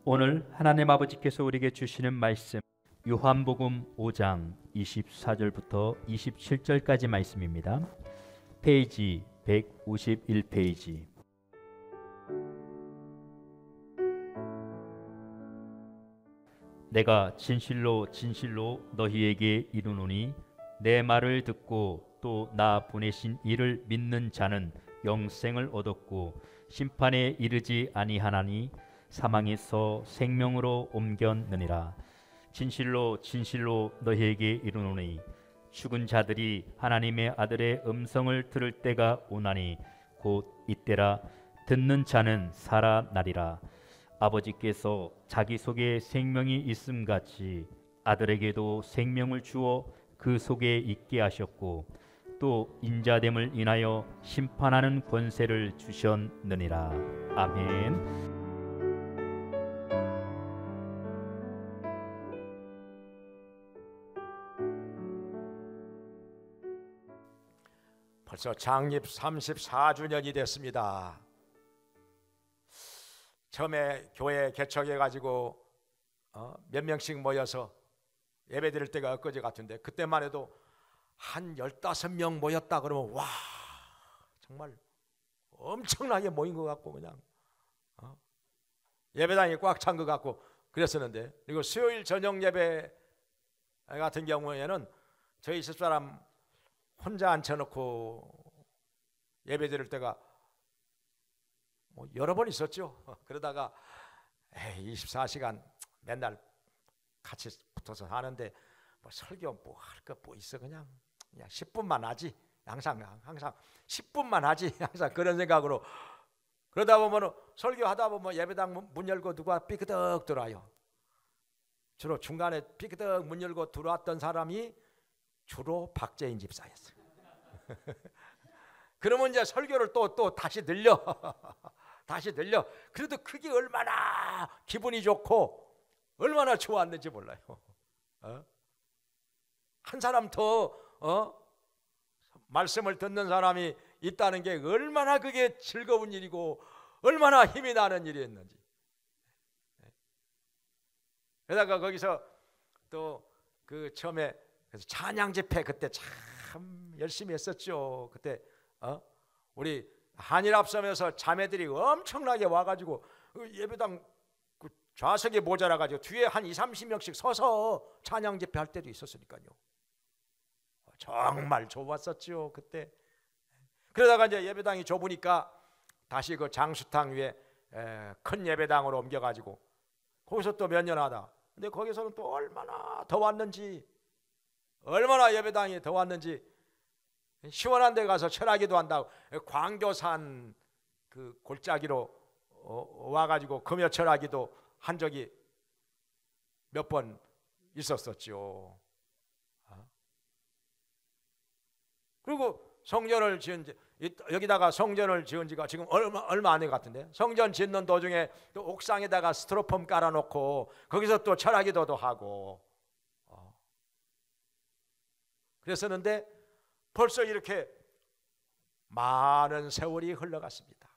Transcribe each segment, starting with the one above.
오늘 하나님 아버지께서 우리에게 주시는 말씀 요한복음 5장 24절부터 27절까지 말씀입니다. 페이지 151페이지. 내가 진실로 진실로 너희에게 이르노니 내 말을 듣고 또 나 보내신 이를 믿는 자는 영생을 얻었고 심판에 이르지 아니하나니 사망에서 생명으로 옮겼느니라. 진실로 진실로 너희에게 이르노니 죽은 자들이 하나님의 아들의 음성을 들을 때가 오나니 곧 이때라. 듣는 자는 살아나리라. 아버지께서 자기 속에 생명이 있음같이 아들에게도 생명을 주어 그 속에 있게 하셨고 또 인자됨을 인하여 심판하는 권세를 주셨느니라. 아멘. 벌써 창립 34주년이 됐습니다. 처음에 교회 개척해가지고 몇 명씩 모여서 예배 드릴 때가 엊그제 같은데 그때만 해도 한 15명 모였다 그러면 와 정말 엄청나게 모인 것 같고 그냥 예배당이 꽉 찬 것 같고 그랬었는데, 그리고 수요일 저녁 예배 같은 경우에는 저희 집사람 혼자 앉혀놓고 예배 드릴 때가 뭐 여러 번 있었죠. 그러다가 24시간 맨날 같이 붙어서 하는데 뭐 설교 뭐 할 거 뭐 있어 그냥 10분만 하지 항상 10분만 하지 항상 그런 생각으로 그러다 보면 설교하다 보면 예배당 문 열고 누가 삐그덕 들어와요. 주로 중간에 삐그덕 문 열고 들어왔던 사람이 주로 박재인 집사였어요. 그러면 이제 설교를 또 다시 들려 다시 들려. 그래도 그게 얼마나 기분이 좋고 얼마나 좋았는지 몰라요. 한 사람 더 말씀을 듣는 사람이 있다는 게 얼마나 그게 즐거운 일이고 얼마나 힘이 나는 일이었는지. 게다가 거기서 또 그 처음에 그래서 찬양 집회 그때 참 열심히 했었죠. 그때 우리 한일합섬에서 자매들이 엄청나게 와가지고 예배당 그 좌석이 모자라가지고 뒤에 한 20-30명씩 서서 찬양 집회 할 때도 있었으니까요. 정말 좋았었죠 그때. 그러다가 이제 예배당이 좁으니까 다시 그 장수탕 위에 큰 예배당으로 옮겨가지고 거기서 또 몇 년 하다. 근데 거기서는 또 얼마나 더웠는지, 얼마나 예배당이 더웠는지 시원한 데 가서 철하기도 한다고 광교산 그 골짜기로 와가지고 금요 철하기도 한 적이 몇 번 있었었죠. 그리고 성전을 지은 지 여기다가 성전을 지은 지가 지금 얼마 안 된 것 같은데, 성전 짓는 도중에 또 옥상에다가 스티로폼 깔아놓고 거기서 또 철하기도도 하고 그랬었는데 벌써 이렇게 많은 세월이 흘러갔습니다.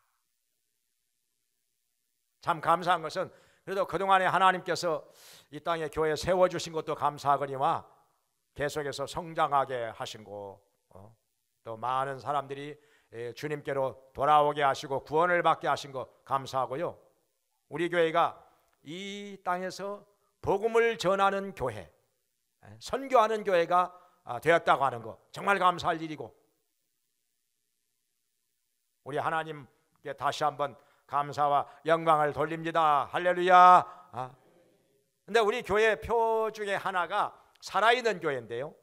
참 감사한 것은 그래도 그동안에 하나님께서 이 땅에 교회 세워주신 것도 감사하거니와 계속해서 성장하게 하신 거, 또 많은 사람들이 주님께로 돌아오게 하시고 구원을 받게 하신 거 감사하고요. 우리 교회가 이 땅에서 복음을 전하는 교회, 선교하는 교회가 되었다고 하는 거 정말 감사할 일이고, 우리 하나님께 다시 한번 감사와 영광을 돌립니다. 할렐루야. 근데 우리 교회 표 중에 하나가 살아있는 교회인데요.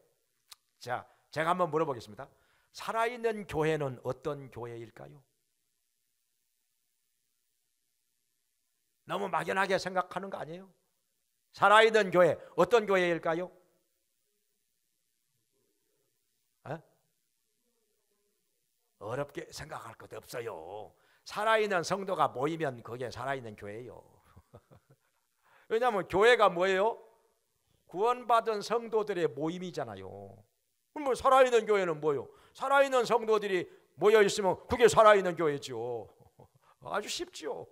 자, 제가 한번 물어보겠습니다. 살아있는 교회는 어떤 교회일까요? 너무 막연하게 생각하는 거 아니에요? 살아있는 교회 어떤 교회일까요? 어렵게 생각할 것도 없어요. 살아있는 성도가 모이면 그게 살아있는 교회예요. 왜냐하면 교회가 뭐예요? 구원받은 성도들의 모임이잖아요. 뭐 살아있는 교회는 뭐예요? 살아있는 성도들이 모여 있으면 그게 살아있는 교회죠. 아주 쉽죠.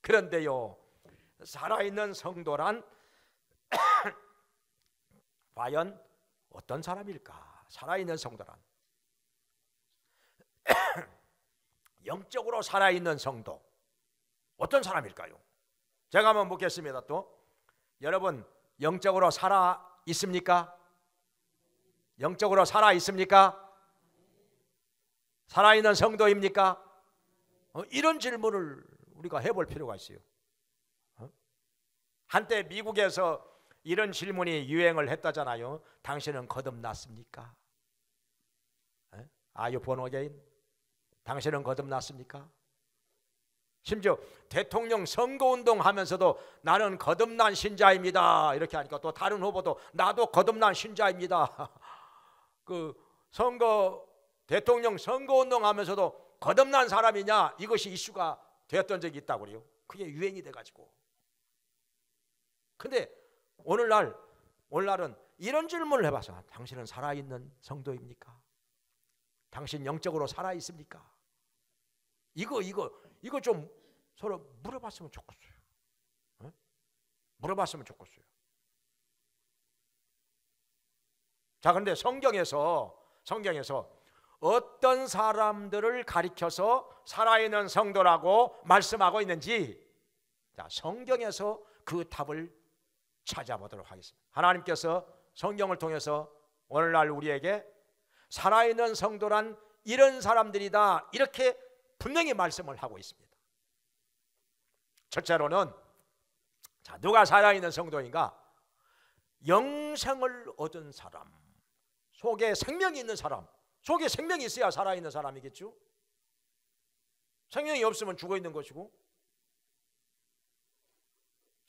그런데요, 살아있는 성도란 과연 어떤 사람일까? 살아있는 성도란 영적으로 살아있는 성도 어떤 사람일까요? 제가 한번 묻겠습니다. 또 여러분, 영적으로 살아 있습니까? 영적으로 살아 있습니까? 살아있는 성도입니까? 이런 질문을 우리가 해볼 필요가 있어요. 한때 미국에서 이런 질문이 유행을 했다잖아요. 당신은 거듭났습니까? Are you born again? 당신은 거듭났습니까? 심지어 대통령 선거운동 하면서도 나는 거듭난 신자입니다 이렇게 하니까 또 다른 후보도 나도 거듭난 신자입니다. 그 대통령 선거운동 하면서도 거듭난 사람이냐, 이것이 이슈가 되었던 적이 있다고 그래요. 그게 유행이 돼가지고. 근데 오늘날은 이런 질문을 해봐서, 당신은 살아있는 성도입니까? 당신 영적으로 살아있습니까? 이거 좀 서로 물어봤으면 좋겠어요. 네? 물어봤으면 좋겠어요. 자, 그런데 성경에서 어떤 사람들을 가리켜서 살아있는 성도라고 말씀하고 있는지, 자, 성경에서 그 답을 찾아보도록 하겠습니다. 하나님께서 성경을 통해서 오늘날 우리에게 살아있는 성도란 이런 사람들이다, 이렇게 분명히 말씀을 하고 있습니다. 첫째로는, 자, 누가 살아있는 성도인가? 영생을 얻은 사람, 속에 생명이 있는 사람. 속에 생명이 있어야 살아있는 사람이겠죠. 생명이 없으면 죽어있는 것이고.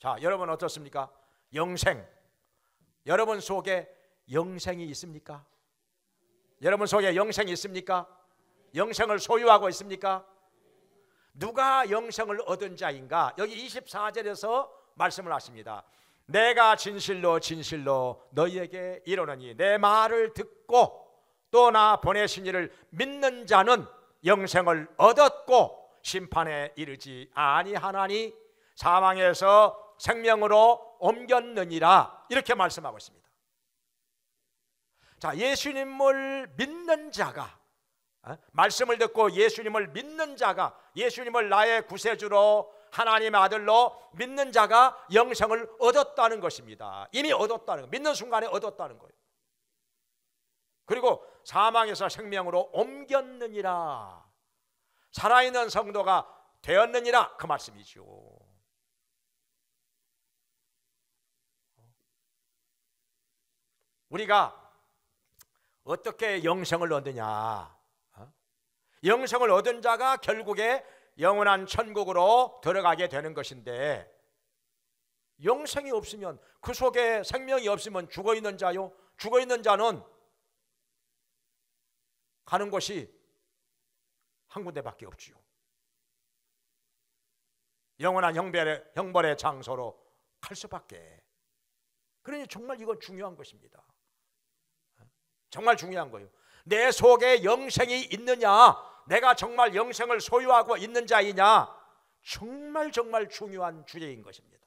자, 여러분 어떻습니까? 영생, 여러분 속에 영생이 있습니까? 여러분 속에 영생이 있습니까? 영생을 소유하고 있습니까? 누가 영생을 얻은 자인가? 여기 24절에서 말씀을 하십니다. 내가 진실로 진실로 너희에게 이르노니 내 말을 듣고 또 나 보내신 이를 믿는 자는 영생을 얻었고 심판에 이르지 아니하나니 사망에서 생명으로 옮겼느니라, 이렇게 말씀하고 있습니다. 자, 예수님을 믿는 자가, 말씀을 듣고 예수님을 믿는 자가, 예수님을 나의 구세주로 하나님의 아들로 믿는 자가 영생을 얻었다는 것입니다. 이미 얻었다는 거, 믿는 순간에 얻었다는 거예요. 그리고 사망에서 생명으로 옮겼느니라, 살아있는 성도가 되었느니라, 그 말씀이죠. 우리가 어떻게 영생을 얻느냐? 영생을 얻은 자가 결국에 영원한 천국으로 들어가게 되는 것인데, 영생이 없으면, 그 속에 생명이 없으면 죽어있는 자요, 죽어있는 자는 가는 곳이 한 군데밖에 없지요. 영원한 형벌의 장소로 갈 수밖에. 그러니 정말 이건 중요한 것입니다. 정말 중요한 거예요. 내 속에 영생이 있느냐, 내가 정말 영생을 소유하고 있는 자이냐, 정말 중요한 주제인 것입니다.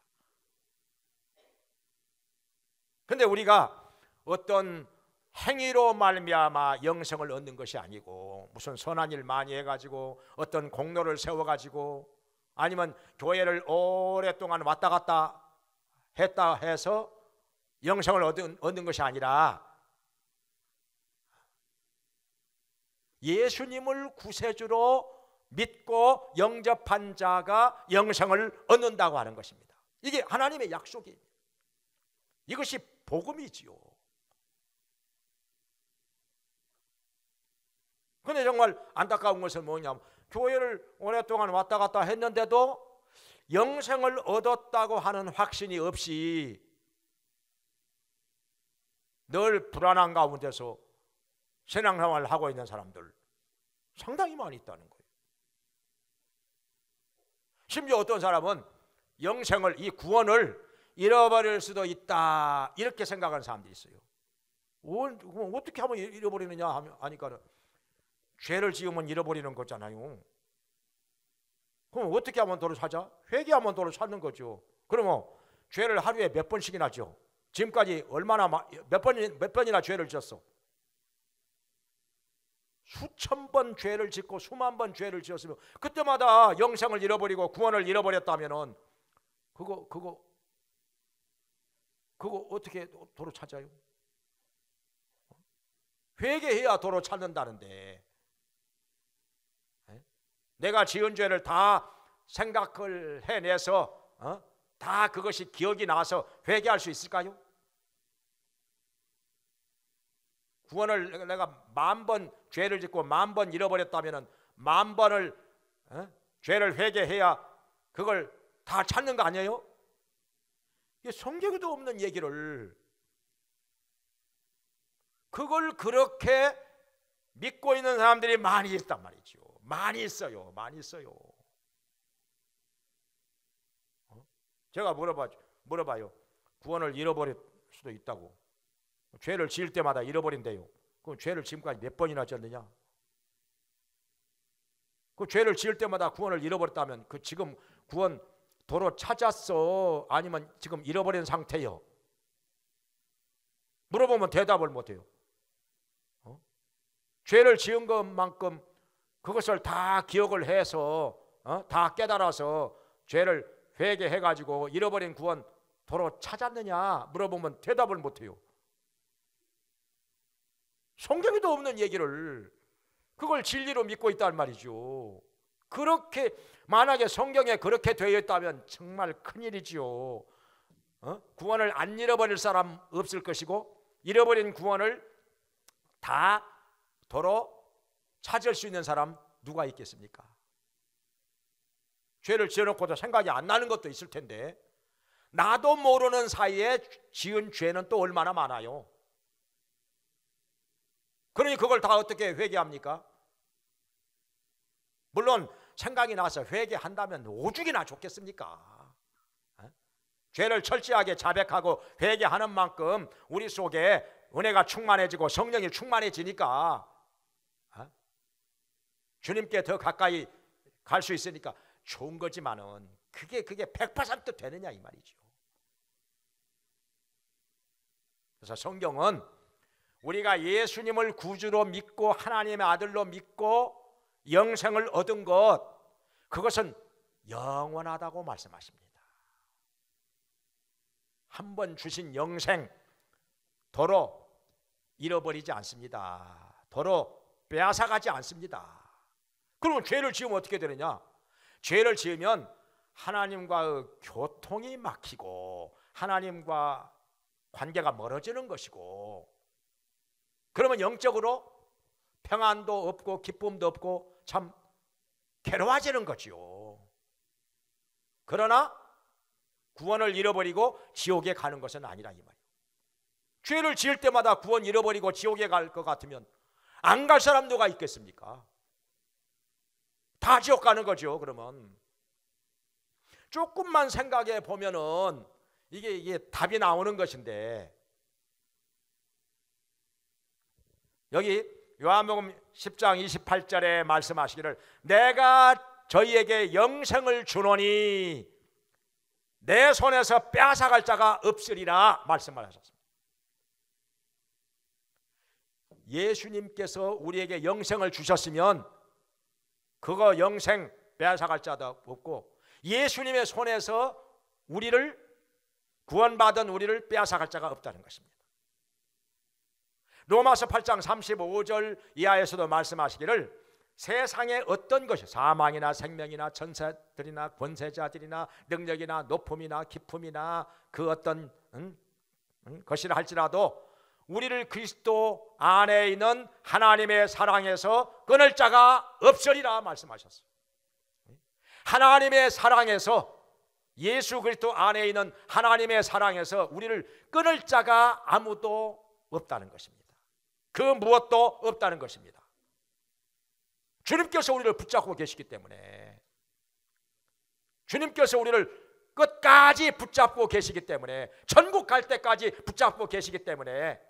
그런데 우리가 어떤 행위로 말미암아 영생을 얻는 것이 아니고, 무슨 선한 일 많이 해가지고 어떤 공로를 세워가지고 아니면 교회를 오랫동안 왔다 갔다 했다 해서 영생을 얻는 것이 아니라, 예수님을 구세주로 믿고 영접한 자가 영생을 얻는다고 하는 것입니다. 이게 하나님의 약속입니다. 이것이 복음이지요. 그런데 정말 안타까운 것은 뭐냐면, 교회를 오랫동안 왔다 갔다 했는데도 영생을 얻었다고 하는 확신이 없이 늘 불안한 가운데서 신앙생활을 하고 있는 사람들 상당히 많이 있다는 거예요. 심지어 어떤 사람은 영생을, 이 구원을 잃어버릴 수도 있다, 이렇게 생각하는 사람들이 있어요. 어떻게 하면 잃어버리느냐 하니까는, 죄를 지으면 잃어버리는 거잖아요. 그럼 어떻게 하면 도로 찾아? 회개하면 도로 찾는 거죠. 그러면 죄를 하루에 몇 번씩이나 져? 지금까지 얼마나 몇 번이나 죄를 졌어? 수천 번 죄를 짓고 수만 번 죄를 지었으면 그때마다 영생을 잃어버리고 구원을 잃어버렸다면은 그거 어떻게 도로 찾아요? 회개해야 도로 찾는다는데, 내가 지은 죄를 다 생각을 해내서 다 그것이 기억이 나서 회개할 수 있을까요? 구원을 내가 10,000번 죄를 짓고 10,000번 잃어버렸다면 10,000번을 죄를 회개해야 그걸 다 찾는 거 아니에요? 이게 성경에도 없는 얘기를 그걸 그렇게 믿고 있는 사람들이 많이 있단 말이죠. 많이 있어요. 많이 있어요. 제가 물어봐요. 구원을 잃어버릴 수도 있다고. 죄를 지을 때마다 잃어버린대요. 그럼 죄를 지금까지 몇 번이나 지었느냐? 그 죄를 지을 때마다 구원을 잃어버렸다면 그 지금 구원 도로 찾았어? 아니면 지금 잃어버린 상태요? 물어보면 대답을 못해요. 죄를 지은 것만큼 그것을 다 기억을 해서 다 깨달아서 죄를 회개해가지고 잃어버린 구원 도로 찾았느냐 물어보면 대답을 못해요. 성경에도 없는 얘기를 그걸 진리로 믿고 있단 말이죠. 그렇게 만약에 성경에 그렇게 되어 있다면 정말 큰일이지요. 구원을 안 잃어버릴 사람 없을 것이고 잃어버린 구원을 다 도로 찾을 수 있는 사람 누가 있겠습니까? 죄를 지어놓고도 생각이 안 나는 것도 있을 텐데 나도 모르는 사이에 지은 죄는 또 얼마나 많아요. 그러니 그걸 다 어떻게 회개합니까? 물론 생각이 나서 회개한다면 오죽이나 좋겠습니까? 죄를 철저하게 자백하고 회개하는 만큼 우리 속에 은혜가 충만해지고 성령이 충만해지니까 주님께 더 가까이 갈 수 있으니까 좋은 거지만은 그게 100% 되느냐 이 말이죠. 그래서 성경은 우리가 예수님을 구주로 믿고 하나님의 아들로 믿고 영생을 얻은 것, 그것은 영원하다고 말씀하십니다. 한 번 주신 영생 도로 잃어버리지 않습니다. 도로 빼앗아가지 않습니다. 그러면 죄를 지으면 어떻게 되느냐? 죄를 지으면 하나님과의 교통이 막히고 하나님과 관계가 멀어지는 것이고, 그러면 영적으로 평안도 없고 기쁨도 없고 참 괴로워지는 거지요. 그러나 구원을 잃어버리고 지옥에 가는 것은 아니라 이 말이에요. 죄를 지을 때마다 구원 잃어버리고 지옥에 갈 것 같으면 안 갈 사람 누가 있겠습니까? 다 지옥 가는 거죠. 그러면 조금만 생각해 보면은 이게 답이 나오는 것인데, 여기 요한복음 10장 28절에 말씀하시기를 내가 저희에게 영생을 주노니 내 손에서 빼앗아갈 자가 없으리라 말씀을 하셨습니다. 예수님께서 우리에게 영생을 주셨으면 그거 영생 빼앗아갈 자도 없고 예수님의 손에서 우리를 구원받은 우리를 빼앗아갈 자가 없다는 것입니다. 로마서 8장 35절 이하에서도 말씀하시기를 세상에 어떤 것이 사망이나 생명이나 천사들이나 권세자들이나 능력이나 높음이나 기품이나 그 어떤 것이라 할지라도 우리를 그리스도 안에 있는 하나님의 사랑에서 끊을 자가 없으리라 말씀하셨어요. 하나님의 사랑에서, 예수 그리스도 안에 있는 하나님의 사랑에서 우리를 끊을 자가 아무도 없다는 것입니다. 그 무엇도 없다는 것입니다. 주님께서 우리를 붙잡고 계시기 때문에, 주님께서 우리를 끝까지 붙잡고 계시기 때문에, 천국 갈 때까지 붙잡고 계시기 때문에,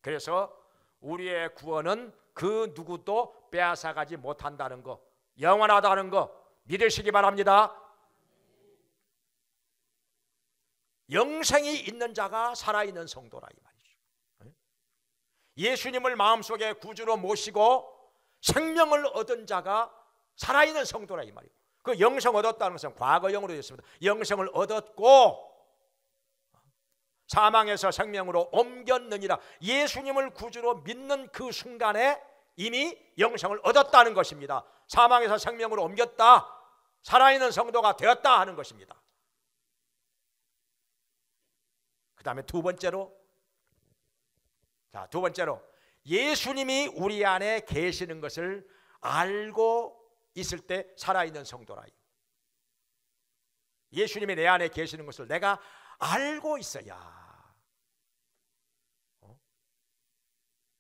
그래서 우리의 구원은 그 누구도 빼앗아가지 못한다는 것, 영원하다는 거 믿으시기 바랍니다. 영생이 있는 자가 살아있는 성도라 이 말이죠. 예수님을 마음속에 구주로 모시고 생명을 얻은 자가 살아있는 성도라 이 말이에요. 그 영생 얻었다는 것은 과거형으로 되어 있습니다. 영생을 얻었고 사망에서 생명으로 옮겼느니라. 예수님을 구주로 믿는 그 순간에 이미 영생을 얻었다는 것입니다. 사망에서 생명으로 옮겼다, 살아있는 성도가 되었다 하는 것입니다. 그 다음에 두 번째로 예수님이 우리 안에 계시는 것을 알고 있을 때 살아있는 성도라. 예수님이 내 안에 계시는 것을 내가 알고 있어야.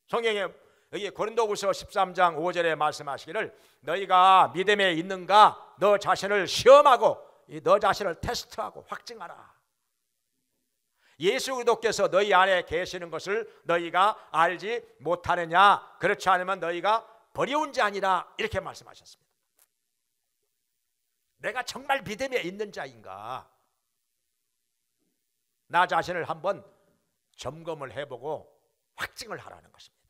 성경에 여기 고린도후서 13장 5절에 말씀하시기를 너희가 믿음에 있는가 너 자신을 시험하고 너 자신을 테스트하고 확증하라. 예수 그리스도께서 너희 안에 계시는 것을 너희가 알지 못하느냐? 그렇지 않으면 너희가 버려온 자니라. 이렇게 말씀하셨습니다. 내가 정말 믿음에 있는 자인가? 나 자신을 한번 점검을 해보고 확증을 하라는 것입니다.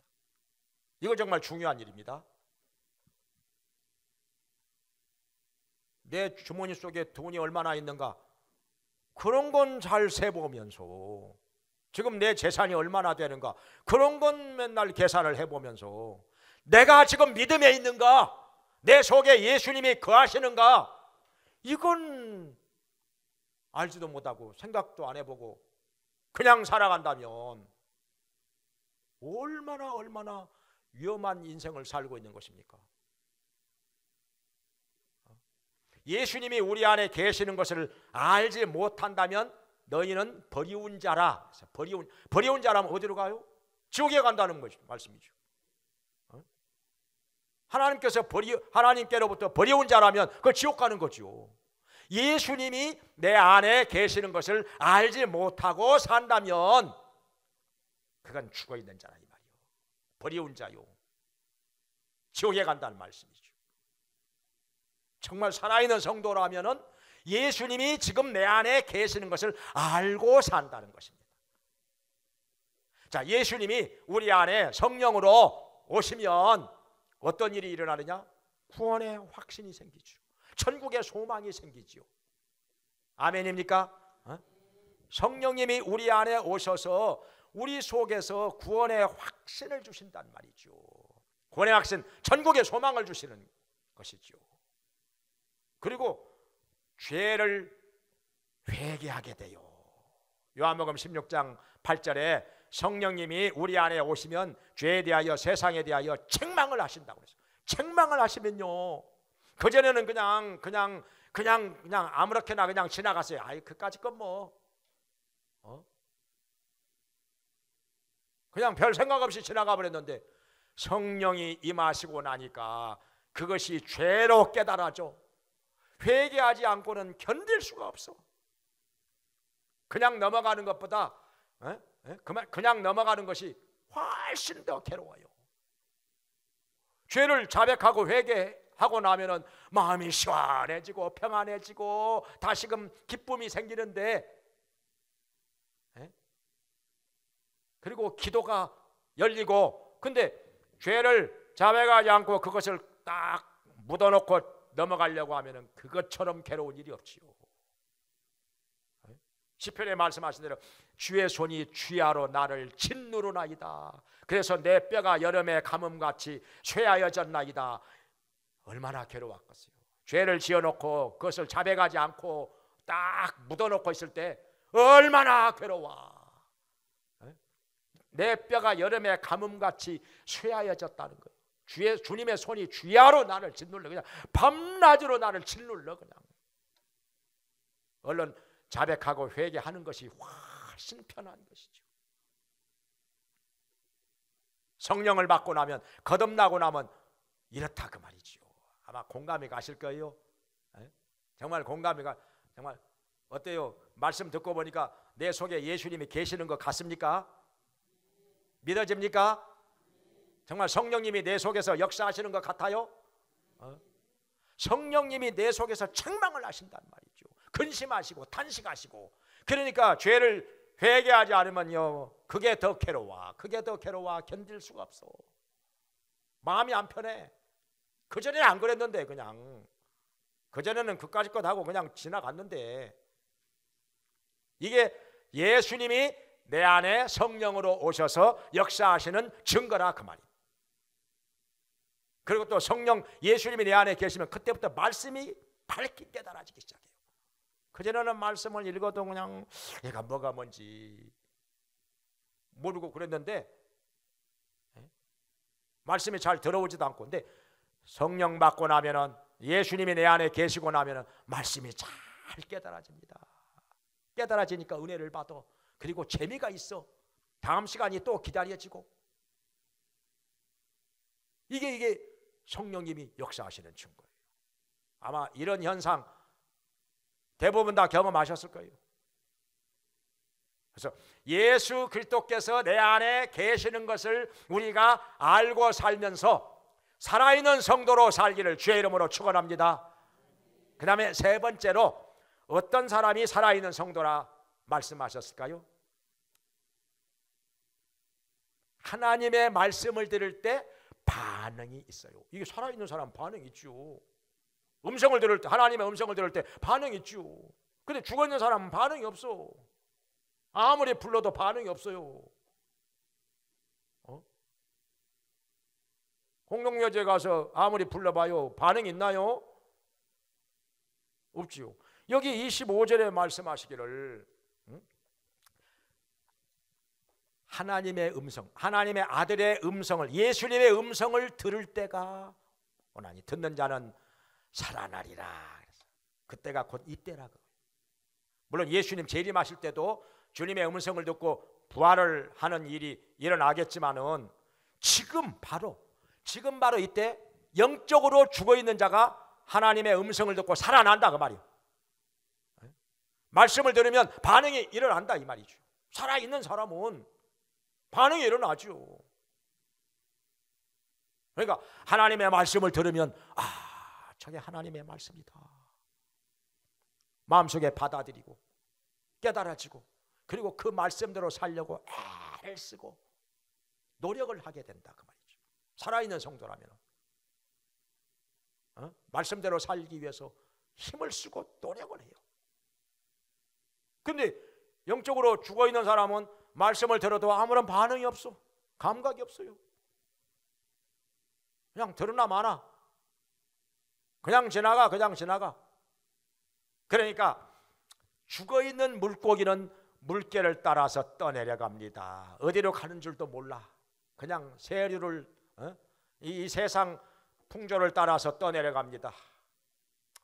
이거 정말 중요한 일입니다. 내 주머니 속에 돈이 얼마나 있는가? 그런 건 잘 세보면서, 지금 내 재산이 얼마나 되는가? 그런 건 맨날 계산을 해보면서, 내가 지금 믿음에 있는가? 내 속에 예수님이 거하시는가? 이건 알지도 못하고 생각도 안 해보고 그냥 살아간다면 얼마나 위험한 인생을 살고 있는 것입니까? 예수님이 우리 안에 계시는 것을 알지 못한다면 너희는 버리운 자라. 버리운 자라면 어디로 가요? 지옥에 간다는 말씀이죠. 하나님께로부터 버리운 자라면 그 지옥 가는 거죠. 예수님이 내 안에 계시는 것을 알지 못하고 산다면 그건 죽어 있는 자라 이 말이요. 버리운 자요. 지옥에 간다는 말씀이죠. 정말 살아있는 성도라면은 예수님이 지금 내 안에 계시는 것을 알고 산다는 것입니다. 자, 예수님이 우리 안에 성령으로 오시면 어떤 일이 일어나느냐? 구원의 확신이 생기죠. 천국의 소망이 생기지요. 아멘입니까? 성령님이 우리 안에 오셔서 우리 속에서 구원의 확신을 주신단 말이죠. 구원의 확신, 천국의 소망을 주시는 것이죠. 그리고 죄를 회개하게 돼요. 요한복음 16장 8절에 성령님이 우리 안에 오시면 죄에 대하여 세상에 대하여 책망을 하신다고 그랬어요. 책망을 하시면요, 그전에는 그냥 아무렇게나 그냥 지나갔어요. 아이 그까짓 건 뭐 그냥 별 생각 없이 지나가 버렸는데 성령이 임하시고 나니까 그것이 죄로 깨달아져. 회개하지 않고는 견딜 수가 없어. 그냥 넘어가는 것보다 그냥 넘어가는 것이 훨씬 더 괴로워요. 죄를 자백하고 회개하고 나면은 마음이 시원해지고 평안해지고 다시금 기쁨이 생기는데, 그리고 기도가 열리고, 근데 죄를 자백하지 않고 그것을 딱 묻어놓고 넘어가려고 하면은 그것처럼 괴로운 일이 없지요. 시편에 말씀하신 대로 주의 손이 주야로 나를 짓누르나이다. 그래서 내 뼈가 여름의 가뭄같이 쇠하여졌나이다. 얼마나 괴로웠겠어요. 죄를 지어놓고 그것을 자백하지 않고 딱 묻어놓고 있을 때 얼마나 괴로워. 내 뼈가 여름의 가뭄같이 쇠하여졌다는 거예요. 주님의 손이 주야로 나를 짓눌러. 그냥 밤낮으로 나를 짓눌러. 그냥 얼른 자백하고 회개하는 것이 훨씬 편한 것이죠. 성령을 받고 나면, 거듭나고 나면 이렇다 그 말이죠. 아마 공감이 가실 거예요. 정말 공감이가 정말 어때요? 말씀 듣고 보니까 내 속에 예수님이 계시는 것 같습니까? 믿어집니까? 정말 성령님이 내 속에서 역사하시는 것 같아요? 성령님이 내 속에서 책망을 하신단 말이죠. 근심하시고 탄식하시고. 그러니까 죄를 회개하지 않으면요, 그게 더 괴로워. 그게 더 괴로워. 견딜 수가 없어. 마음이 안 편해. 그전에는 안 그랬는데, 그냥 그전에는 그까짓 것 하고 그냥 지나갔는데, 이게 예수님이 내 안에 성령으로 오셔서 역사하시는 증거라 그 말이에요. 그리고 또 성령 예수님이 내 안에 계시면 그때부터 말씀이 밝게 깨달아지기 시작해요. 그전에는 말씀을 읽어도 그냥 얘가 뭐가 뭔지 모르고 그랬는데, 말씀이 잘 들어오지도 않고. 근데 성령 받고 나면은, 예수님이 내 안에 계시고 나면은 말씀이 잘 깨달아집니다. 깨달아지니까 은혜를 받아. 그리고 재미가 있어. 다음 시간이 또 기다려지고. 이게 성령님이 역사하시는 증거예요. 아마 이런 현상 대부분 다 경험하셨을 거예요. 그래서 예수 그리스도께서 내 안에 계시는 것을 우리가 알고 살면서 살아있는 성도로 살기를 주의 이름으로 축원합니다. 그 다음에 세 번째로, 어떤 사람이 살아있는 성도라 말씀하셨을까요? 하나님의 말씀을 들을 때 반응이 있어요. 이게 살아있는 사람 반응이 있죠. 음성을 들을 때, 하나님의 음성을 들을 때 반응이 있죠. 근데 죽어있는 사람은 반응이 없어. 아무리 불러도 반응이 없어요. 공동묘지에 가서 아무리 불러봐요, 반응이 있나요? 없지요. 여기 25절에 말씀하시기를 하나님의 음성, 하나님의 아들의 음성을, 예수님의 음성을 들을 때가 오나니 듣는 자는 살아나리라. 그때가 곧 이때라고. 물론 예수님 재림하실 때도 주님의 음성을 듣고 부활을 하는 일이 일어나겠지만은 지금 바로 이때 영적으로 죽어있는 자가 하나님의 음성을 듣고 살아난다 그 말이에요. 말씀을 들으면 반응이 일어난다 이 말이죠. 살아있는 사람은 반응이 일어나죠. 그러니까 하나님의 말씀을 들으면 저게 하나님의 말씀이다. 마음속에 받아들이고 깨달아지고, 그리고 그 말씀대로 살려고 애를 쓰고 노력을 하게 된다 그 말이죠. 살아있는 성도라면 말씀대로 살기 위해서 힘을 쓰고 노력을 해요. 근데 영적으로 죽어있는 사람은 말씀을 들어도 아무런 반응이 없어. 감각이 없어요. 그냥 들으나 마나, 그냥 지나가. 그러니까 죽어있는 물고기는 물결을 따라서 떠내려갑니다. 어디로 가는 줄도 몰라. 그냥 세류를, 이 세상 풍조를 따라서 떠내려갑니다.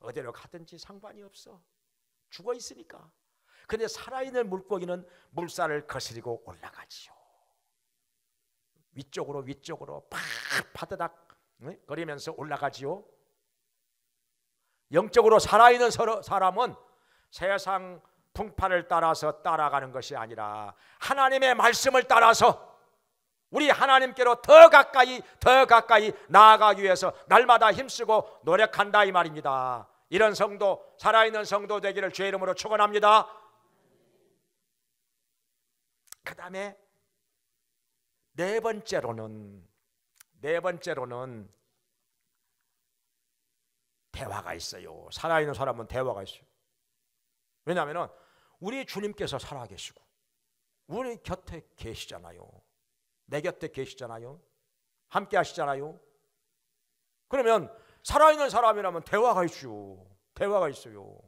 어디로 가든지 상관이 없어. 죽어있으니까. 근데 살아있는 물고기는 물살을 거스리고 올라가지요. 위쪽으로 팍 파드닥 거리면서 올라가지요. 영적으로 살아있는 사람은 세상 풍파를 따라서 따라가는 것이 아니라 하나님의 말씀을 따라서 우리 하나님께로 더 가까이 나아가기 위해서 날마다 힘쓰고 노력한다 이 말입니다. 이런 성도, 살아있는 성도 되기를 주의 이름으로 축원합니다. 그 다음에 네 번째로는 대화가 있어요. 살아있는 사람은 대화가 있어요. 왜냐하면 우리 주님께서 살아계시고 우리 곁에 계시잖아요. 내 곁에 계시잖아요. 함께 하시잖아요. 그러면 살아있는 사람이라면 대화가 있죠. 대화가 있어요.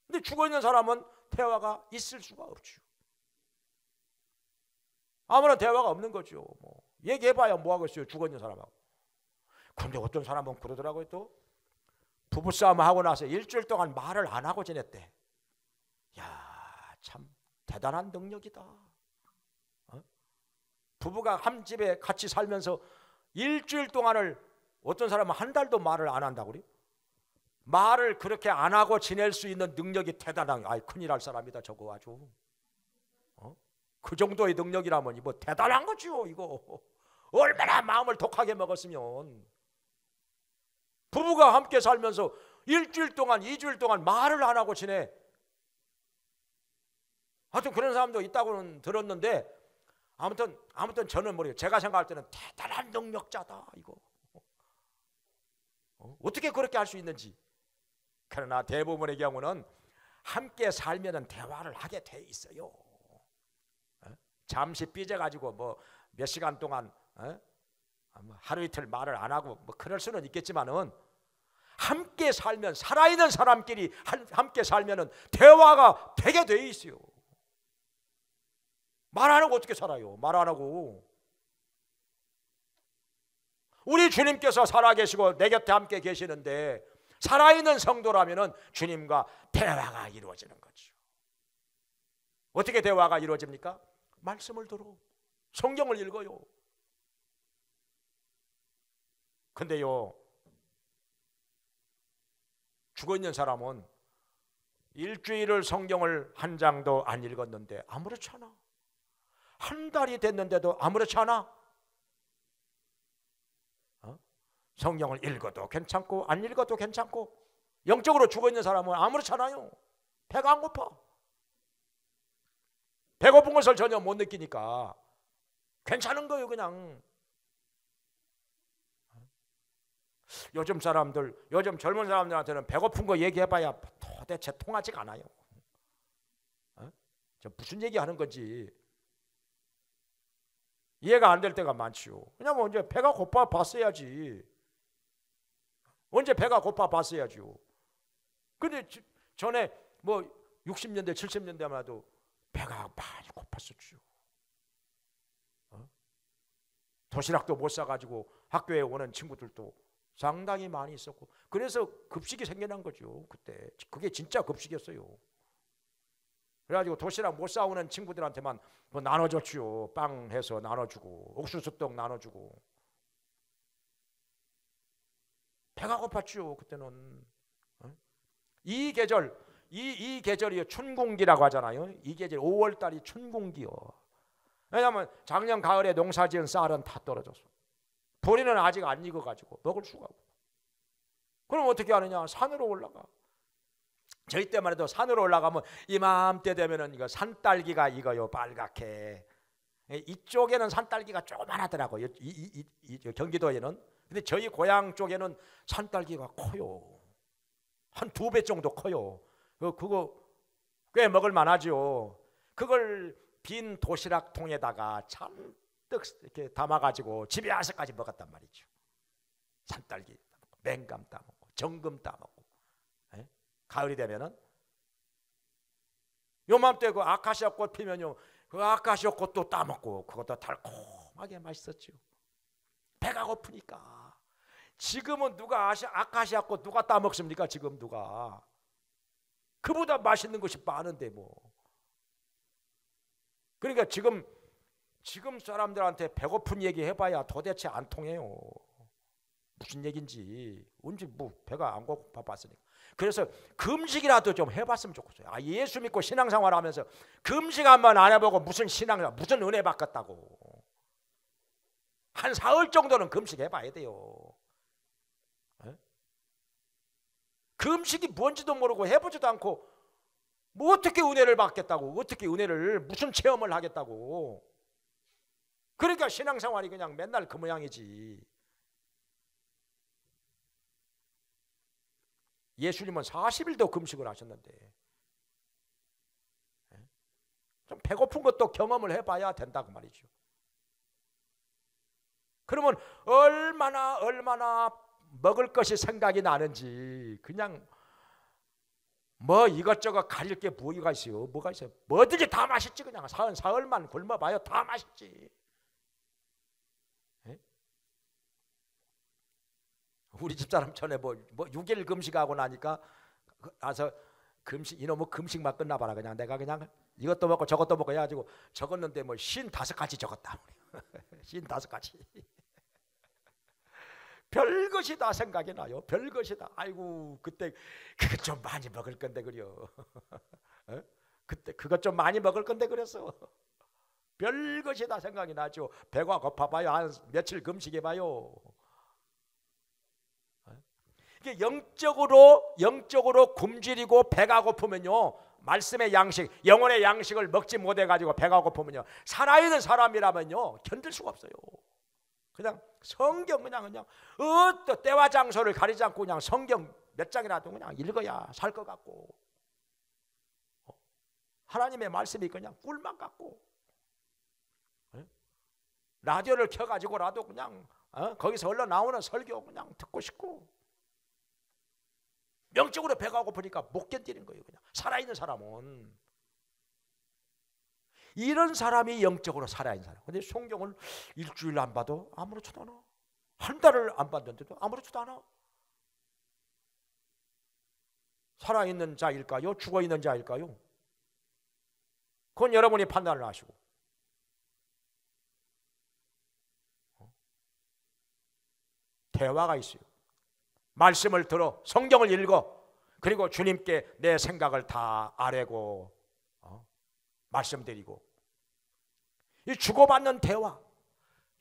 근데 죽어있는 사람은 대화가 있을 수가 없죠. 아무런 대화가 없는 거죠. 뭐 얘기해봐야 뭐하겠어요, 죽어있는 사람하고. 그런데 어떤 사람은 그러더라고요. 또 부부싸움 하고 나서 일주일 동안 말을 안 하고 지냈대. 야, 참 대단한 능력이다. 부부가 한 집에 같이 살면서 일주일 동안을, 어떤 사람은 한 달도 말을 안 한다고 그래요. 말을 그렇게 안 하고 지낼 수 있는 능력이 대단한, 큰일 할 사람이다 저거 아주. 그 정도의 능력이라면 이거 대단한 거죠. 이거 얼마나 마음을 독하게 먹었으면. 부부가 함께 살면서 일주일 동안 2주일 동안 말을 안 하고 지내. 하여튼 그런 사람도 있다고는 들었는데 아무튼 저는 모르겠어요. 제가 생각할 때는 대단한 능력자다 이거. 어떻게 그렇게 할 수 있는지. 그러나 대부분의 경우는 함께 살면은 대화를 하게 돼 있어요. 잠시 삐져가지고 뭐 몇 시간 동안 하루 이틀 말을 안 하고 뭐 그럴 수는 있겠지만은 함께 살면 살아있는 사람끼리 함께 살면은 대화가 되게 돼 있어요. 말 안 하고 어떻게 살아요? 말 안 하고. 우리 주님께서 살아계시고 내 곁에 함께 계시는데 살아있는 성도라면은 주님과 대화가 이루어지는 거죠. 어떻게 대화가 이루어집니까? 말씀을 들어 성경을 읽어요. 근데요, 죽어있는 사람은 일주일을 성경을 한 장도 안 읽었는데 아무렇지 않아. 한 달이 됐는데도 아무렇지 않아. 성경을 읽어도 괜찮고 안 읽어도 괜찮고. 영적으로 죽어있는 사람은 아무렇지 않아요. 배가 안 고파. 배고픈 것을 전혀 못 느끼니까 괜찮은 거예요 그냥. 요즘 젊은 사람들한테는 배고픈 거 얘기해봐야 도대체 통하지가 않아요. 저 무슨 얘기하는 건지 이해가 안 될 때가 많지요. 왜냐면 이제 배가 고파 봤어야지. 언제 배가 고파 봤어야지요. 근데 전에 뭐 60년대 70년대만 해도 배가 많이 고팠었죠. 도시락도 못 사가지고 학교에 오는 친구들도 상당히 많이 있었고, 그래서 급식이 생겨난 거죠. 그때 그게 진짜 급식이었어요. 그래가지고 도시락 못 사오는 친구들한테만 뭐 나눠줬죠. 빵 해서 나눠주고 옥수수떡 나눠주고. 배가 고팠죠 그때는. 이 계절, 이 계절이 춘궁기라고 하잖아요. 이 계절 5월달이 춘궁기요. 왜냐하면 작년 가을에 농사지은 쌀은 다 떨어졌어. 보리는 아직 안 익어가지고 먹을 수가 없고. 그럼 어떻게 하느냐? 산으로 올라가. 저희 때만 해도 산으로 올라가면 이맘때 되면은 이거 산딸기가 익어요. 빨갛게. 이쪽에는 산딸기가 조그만하더라고요. 이 경기도에는. 근데 저희 고향 쪽에는 산딸기가 커요. 한 2배 정도 커요. 그거 꽤 먹을 만하죠. 그걸 빈 도시락 통에다가 잔뜩 이렇게 담아가지고 집에 와서까지 먹었단 말이죠. 산딸기 따먹고, 맹감 따먹고, 정금 따먹고. 가을이 되면은 요맘때 그 아카시아 꽃 피면요, 그 아카시아 꽃도 따먹고 그것도 달콤하게 맛있었죠. 배가 고프니까. 지금은 누가 아카시아 꽃 누가 따먹습니까? 지금 누가. 그보다 맛있는 것이 많은데 뭐. 그러니까 지금 사람들한테 배고픈 얘기 해봐야 도대체 안 통해요. 무슨 얘긴지. 언제 뭐 배가 안 고파 봤으니까. 그래서 금식이라도 좀 해봤으면 좋겠어요. 예수 믿고 신앙생활하면서 금식 한번 안 해보고 무슨 무슨 은혜 받겠다고. 한 사흘 정도는 금식 해봐야 돼요. 금식이 뭔지도 모르고 해보지도 않고 뭐 어떻게 은혜를 받겠다고, 어떻게 은혜를 무슨 체험을 하겠다고. 그러니까 신앙생활이 그냥 맨날 그 모양이지. 예수님은 40일도 금식을 하셨는데 좀 배고픈 것도 경험을 해봐야 된다고 말이죠. 그러면 얼마나 먹을 것이 생각이 나는지. 그냥 뭐 이것저것 가릴 게 뭐가 있어요? 뭐가 있어요? 뭐든지 다 맛있지. 그냥 사흘만 굶어봐요. 다 맛있지. 우리 집사람 전에 뭐 6일 금식하고 나니까 가서 금식, 이놈의 금식만 끝나봐라. 그냥 내가 그냥 이것도 먹고 저것도 먹고 해가지고 적었는데 뭐 55가지 적었다. 55가지. 별것이 다 생각이 나요. 별것이 다. 아이고 그때 그것 좀 많이 먹을 건데 그려. 그때 그것 좀 많이 먹을 건데 그랬어. 별것이 다 생각이 나죠. 배가 고파봐요. 한 며칠 금식해봐요. 이게 영적으로 굶주리고 배가 고프면요, 말씀의 양식, 영혼의 양식을 먹지 못해 가지고 배가 고프면요, 살아있는 사람이라면요 견딜 수가 없어요. 그냥 성경 그냥 어떤 때와 장소를 가리지 않고 그냥 성경 몇 장이라도 그냥 읽어야 살 것 같고, 하나님의 말씀이 그냥 꿀맛 같고, 라디오를 켜가지고라도 그냥 거기서 흘러 나오는 설교 그냥 듣고 싶고, 영적으로 배가 고프니까 못 견디는 거예요. 그냥 살아있는 사람은, 이런 사람이 영적으로 살아있는 사람. 근데 성경을 일주일 안 봐도 아무렇지도 않아. 한 달을 안 봤는데도 아무렇지도 않아. 살아있는 자일까요? 죽어있는 자일까요? 그건 여러분이 판단을 하시고. 대화가 있어요. 말씀을 들어, 성경을 읽어, 그리고 주님께 내 생각을 다 아뢰고 말씀드리고, 이 주고받는 대화.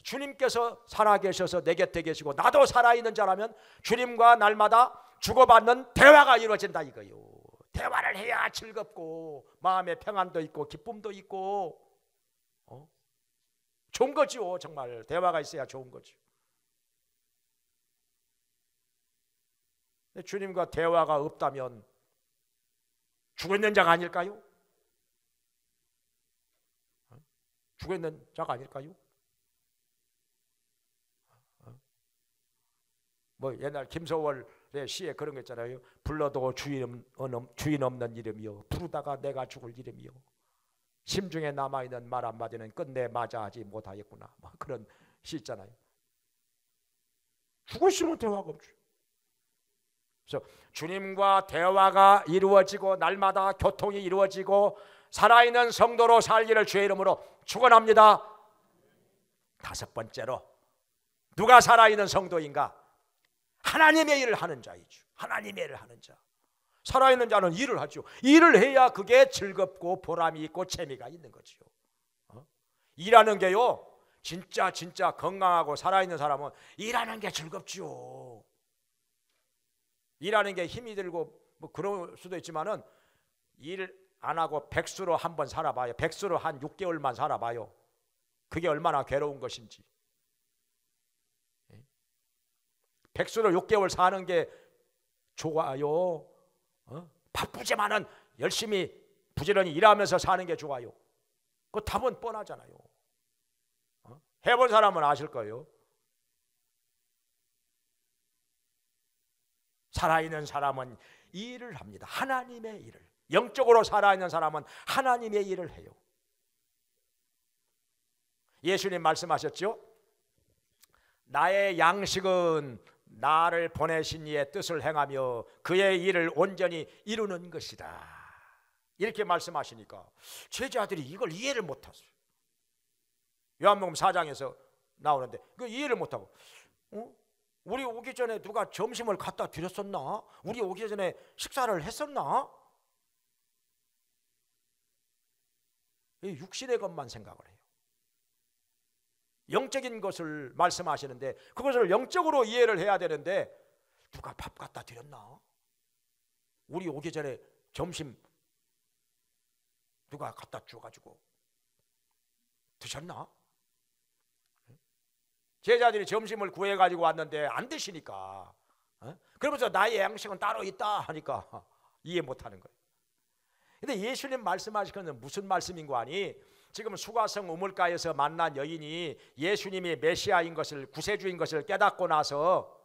주님께서 살아계셔서 내 곁에 계시고 나도 살아있는 자라면 주님과 날마다 주고받는 대화가 이루어진다 이거예요. 대화를 해야 즐겁고 마음에 평안도 있고 기쁨도 있고 좋은 거지요. 정말 대화가 있어야 좋은 거지. 주님과 대화가 없다면 죽어있는 자가 아닐까요? 죽어있는 자가 아닐까요? 뭐 옛날 김소월의 시에 그런 거 있잖아요. 불러도 주인 없는 이름이요, 부르다가 내가 죽을 이름이요, 심중에 남아있는 말 한마디는 끝내 맞아하지 못하겠구나. 뭐 그런 시 있잖아요. 죽으시면 대화가 없죠. 그래서 주님과 대화가 이루어지고 날마다 교통이 이루어지고 살아있는 성도로 살기를 주의 이름으로 축원합니다. 다섯 번째로, 누가 살아있는 성도인가? 하나님의 일을 하는 자이죠. 하나님의 일을 하는 자. 살아있는 자는 일을 하죠. 일을 해야 그게 즐겁고 보람이 있고 재미가 있는 거죠. 일하는 게요, 진짜 건강하고 살아있는 사람은 일하는 게 즐겁죠. 일하는 게 힘이 들고 뭐 그럴 수도 있지만은, 일 안 하고 백수로 한번 살아봐요. 백수로 한 6개월만 살아봐요. 그게 얼마나 괴로운 것인지. 백수로 6개월 사는 게 좋아요? 바쁘지만은 열심히 부지런히 일하면서 사는 게 좋아요? 그 답은 뻔하잖아요. 해본 사람은 아실 거예요. 살아있는 사람은 일을 합니다. 하나님의 일을. 영적으로 살아있는 사람은 하나님의 일을 해요. 예수님 말씀하셨죠? 나의 양식은 나를 보내신 이의 뜻을 행하며 그의 일을 온전히 이루는 것이다. 이렇게 말씀하시니까 제자들이 이걸 이해를 못했어요. 요한복음 4장에서 나오는데 그 이해를 못하고, 우리 오기 전에 누가 점심을 갖다 드렸었나? 우리 오기 전에 식사를 했었나? 육신의 것만 생각을 해요. 영적인 것을 말씀하시는데 그것을 영적으로 이해를 해야 되는데, 누가 밥 갖다 드렸나? 우리 오기 전에 점심 누가 갖다 줘가지고 드셨나? 제자들이 점심을 구해가지고 왔는데 안 드시니까, 그러면서 나의 양식은 따로 있다 하니까 이해 못하는 거예요. 근데 예수님 말씀하신 건 무슨 말씀인 거 아니? 지금 수가성 우물가에서 만난 여인이 예수님이 메시아인 것을, 구세주인 것을 깨닫고 나서,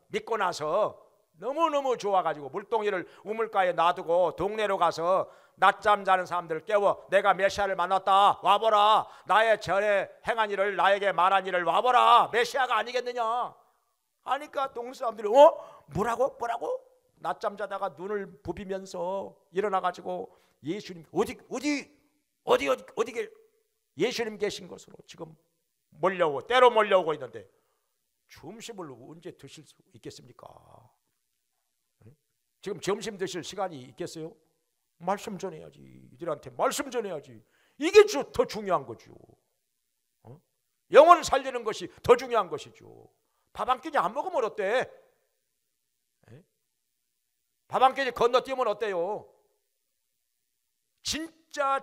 믿고 나서 너무너무 좋아가지고 물동이를 우물가에 놔두고 동네로 가서 낮잠 자는 사람들을 깨워, 내가 메시아를 만났다, 와보라, 나의 전에 행한 일을, 나에게 말한 일을 와보라, 메시아가 아니겠느냐 하니까 동네 사람들이 뭐라고? 낮잠 자다가 눈을 부비면서 일어나가지고 예수님 어디 예수님 계신 곳으로 지금 때로 몰려오고 있는데 점심을 언제 드실 수 있겠습니까? 지금 점심 드실 시간이 있겠어요? 말씀 전해야지. 이들한테 말씀 전해야지. 이게 더 중요한 거죠. 영혼을 살리는 것이 더 중요한 것이죠. 밥 한 끼니 안 먹으면 어때? 밥 한 끼 건너뛰면 어때요? 진짜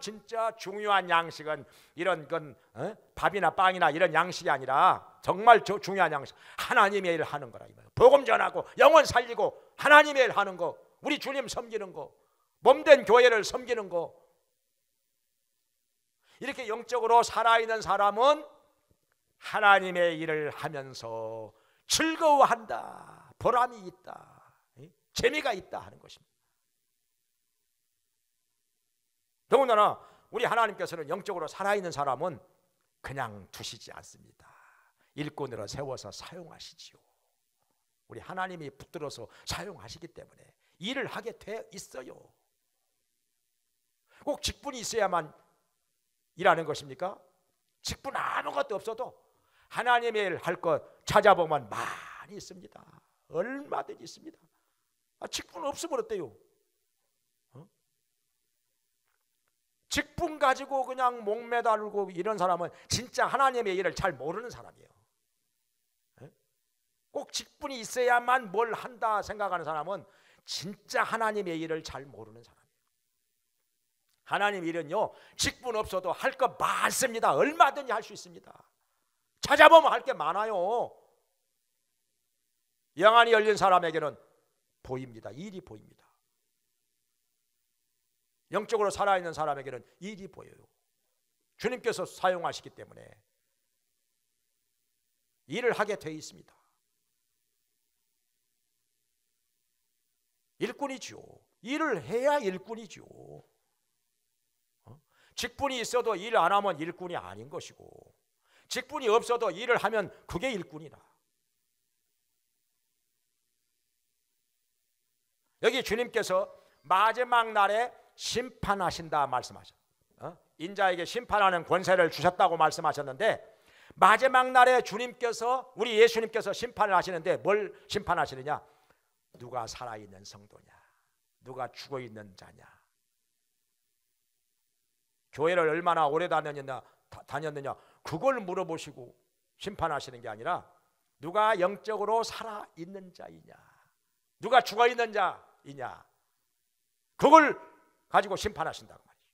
중요한 양식은 이런 건 밥이나 빵이나 이런 양식이 아니라 정말 중요한 양식, 하나님의 일을 하는 거라. 복음 전하고 영혼 살리고 하나님의 일 하는 거, 우리 주님 섬기는 거, 몸된 교회를 섬기는 거. 이렇게 영적으로 살아있는 사람은 하나님의 일을 하면서 즐거워한다, 보람이 있다, 재미가 있다 하는 것입니다. 더군다나 우리 하나님께서는 영적으로 살아있는 사람은 그냥 두시지 않습니다. 일꾼으로 세워서 사용하시지요. 우리 하나님이 붙들어서 사용하시기 때문에 일을 하게 돼 있어요. 꼭 직분이 있어야만 일하는 것입니까? 직분 아무것도 없어도 하나님의 일 할 것 찾아보면 많이 있습니다. 얼마든지 있습니다. 직분 없으면 어때요? 직분 가지고 그냥 목매달고 이런 사람은 진짜 하나님의 일을 잘 모르는 사람이에요. 꼭 직분이 있어야만 뭘 한다 생각하는 사람은 진짜 하나님의 일을 잘 모르는 사람이에요. 하나님 일은요, 직분 없어도 할 거 많습니다. 얼마든지 할 수 있습니다. 찾아보면 할 게 많아요. 영안이 열린 사람에게는 보입니다. 일이 보입니다. 영적으로 살아있는 사람에게는 일이 보여요. 주님께서 사용하시기 때문에 일을 하게 돼 있습니다. 일꾼이죠. 일을 해야 일꾼이죠. 직분이 있어도 일 안 하면 일꾼이 아닌 것이고, 직분이 없어도 일을 하면 그게 일꾼이다. 여기 주님께서 마지막 날에 심판하신다 말씀하셨어요. 인자에게 심판하는 권세를 주셨다고 말씀하셨는데, 마지막 날에 주님께서, 우리 예수님께서 심판을 하시는데 뭘 심판하시느냐? 누가 살아있는 성도냐, 누가 죽어있는 자냐. 교회를 얼마나 오래 다녔느냐 그걸 물어보시고 심판하시는 게 아니라 누가 영적으로 살아있는 자이냐, 누가 죽어있는 자이냐, 그걸 가지고 심판하신다고 말이죠.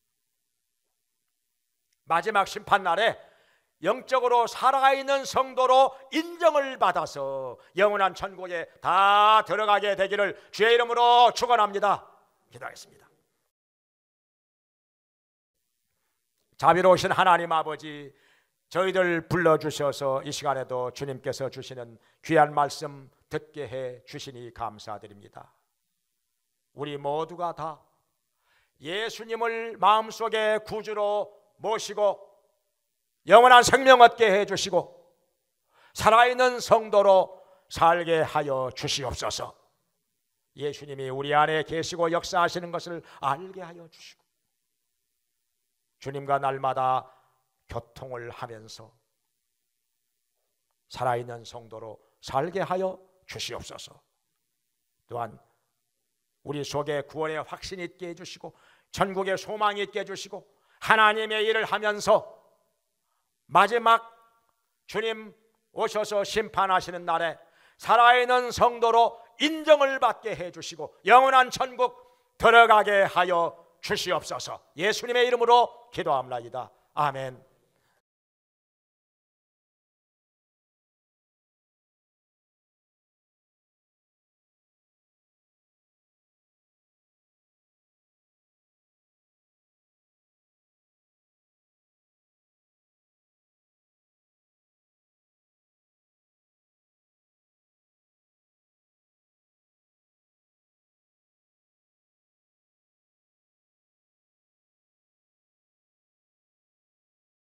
마지막 심판날에 영적으로 살아있는 성도로 인정을 받아서 영원한 천국에 다 들어가게 되기를 주의 이름으로 축원합니다. 기도하겠습니다. 자비로우신 하나님 아버지, 저희들 불러주셔서 이 시간에도 주님께서 주시는 귀한 말씀 듣게 해 주시니 감사드립니다. 우리 모두가 다 예수님을 마음속에 구주로 모시고 영원한 생명 얻게 해주시고 살아있는 성도로 살게 하여 주시옵소서. 예수님이 우리 안에 계시고 역사하시는 것을 알게 하여 주시고 주님과 날마다 교통을 하면서 살아있는 성도로 살게 하여 주시옵소서. 또한 우리 속에 구원의 확신이 있게 해주시고 천국의 소망이 있게 해주시고 하나님의 일을 하면서 마지막 주님 오셔서 심판하시는 날에 살아있는 성도로 인정을 받게 해주시고 영원한 천국 들어가게 하여 주시옵소서. 예수님의 이름으로 기도합니다. 아멘.